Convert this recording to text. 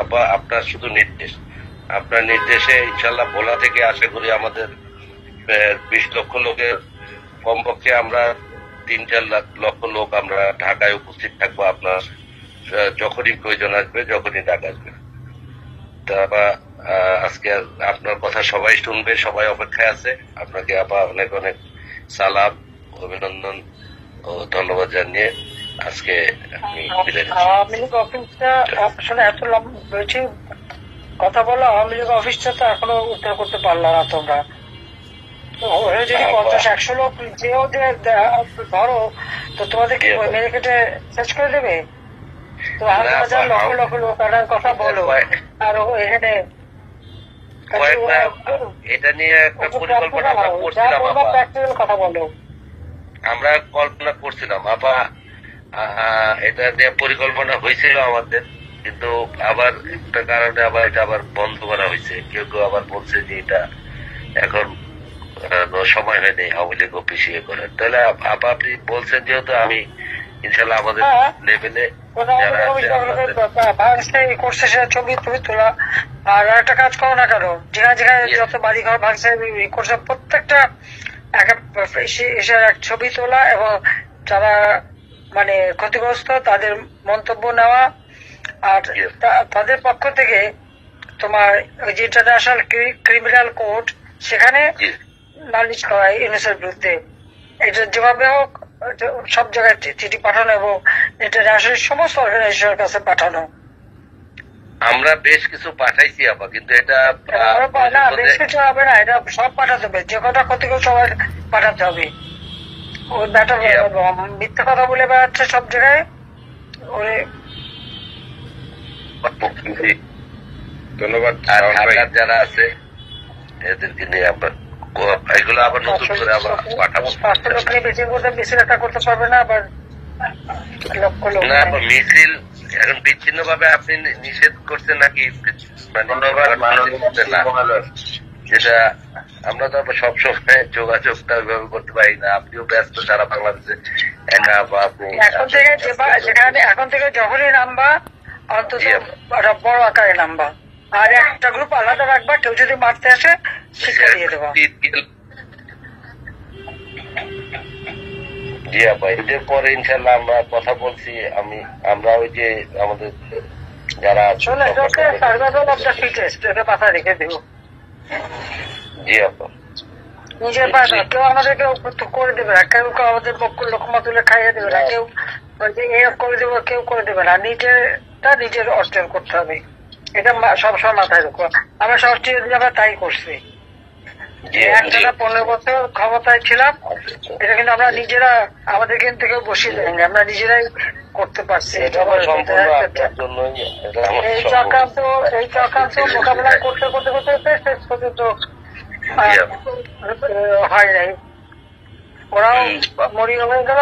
আপনার শুধু নির্দেশ, আপনার নির্দেশে ইনশাল্লাহ ভোলা থেকে আশা করি আমাদের 20 লক্ষ লোকের কমপক্ষে আমরা 3-4 লক্ষ লোক আমরা ঢাকায় উপস্থিত থাকবো। আপনার যখনই প্রয়োজন আসবে, যখনই ডাক আসবে। তারপর আজকে আপনার কথা সবাই শুনবে, সবাই অপেক্ষায় আছে। আপনাকে আবার অনেক অনেক সালাম, অভিনন্দন ও ধন্যবাদ জানিয়ে আজকে আমি বিদায় নিচ্ছি। আওয়ামী লীগ অফিসটা আসলে এত লম্বা বেশি কথা বলো, আওয়ামী লীগ অফিসটা তো এখনো উদ্ধার করতে পারলো না তোমরা। যদি 50-100 লোক যেও যে ধরো, তো তোমাদেরকে মেরে কেটে শেষ করে দেবে। তো 1000 লক্ষ লক্ষ লোক কথা বলো, আর এখানে এটা নিয়ে একটা পরিকল্পনা আমরা করছিলাম, কথা বলো। আমরা কল্পনা করছিলাম আপা, এটা নিয়ে পরিকল্পনা হয়েছিল আমাদের, কিন্তু আবার একটা কারণে আবার এটা আবার বন্ধ করা হয়েছে। কেউ কেউ আবার বলছে যে এটা এখন সময় হয়নি আওয়ামী লীগ অফিস ইয়ে করার। তাহলে আপা আপনি বলছেন যেহেতু, আমি ইনশাল্লাহ আমাদের লেভেলে ছবি টবি তোলা। আর একটা কাজ করো না কেন, যেখানে যেখানে যত বাড়ি ঘর ভাঙছে করছে প্রত্যেকটা এক ছবি তোলা, এবং যারা মানে ক্ষতিগ্রস্ত তাদের মন্তব্য নেওয়া, আর তাদের পক্ষ থেকে তোমার ওই যে ইন্টারন্যাশনাল ক্রিমিনাল কোর্ট সেখানে নালিশ করা ইউনুসের বিরুদ্ধে। এটা যেভাবে হোক সব জায়গায় চিঠি পাঠানো এবং ইন্টারন্যাশনাল সমস্ত অর্গানাইজেশনের কাছে পাঠানো। আমরা বেশ কিছু পাঠাইছি আপা, কিন্তু এটা বেশ কিছু হবে না, এটা সব পাঠাতে হবে। যে কটা ক্ষতিগ্রস্ত সবাই পাঠাতে হবে। ওই ব্যাটা মিথ্যা কথা বলে বেড়াচ্ছে সব জায়গায়। ওরে ধন্যবাদ। যারা আছে এদেরকে নিয়ে আমরা এগুলো আবার নতুন করে আবার পাঠাবো। 500 লোক নিয়ে মিছিল একটা করতে পারবে না, আবার লক্ষ লোক না। মিছিল এখন বিচ্ছিন্ন ভাবে আপনি নিষেধ করছেন নাকি? যেটা আমরা তো সবসময় যোগাযোগটা ওইভাবে করতে পারি না। আপনিও ব্যস্ত, সারা বাংলাদেশে একা বা এখন থেকে যখনই নামবা অন্তত বড় আকারে নামবা, আর একটা গ্রুপ আলাদা রাখবা। কেউ যদি মারতে আসে শিক্ষা দিয়ে দেবা। জি আপা, এদের পরে ইনশাল্লাহ আমরা কথা বলছি। আমরা ওই যে আমাদের যারা পাতা রেখে দেব। জি আপা, নিজের পাশে কেউ আমাদেরকে করে দেবে না, কেউ আমাদের পক্ষ লোকমা তুলে খাইয়ে দেবে না, কেউ করে দেবে, কেউ করে দেবে না। নিজেরটা নিজের অর্জন করতে হবে, এটা সবসময় মাথায় রাখবো। আমরা সবচেয়ে আমরা তাই করছি। 15 বছর ক্ষমতায় ছিলাম, এটা কিন্তু আমরা নিজেরা আমাদের কিন্তু কেউ বসিয়ে দেয়নি, আমরা নিজেরাই করতে পারছি। এই চক্রান্ত মোকাবেলা করতে করতে করতে শেষ পর্যন্ত হয় নাই। ওরাও মরিয়া হয়ে গেল।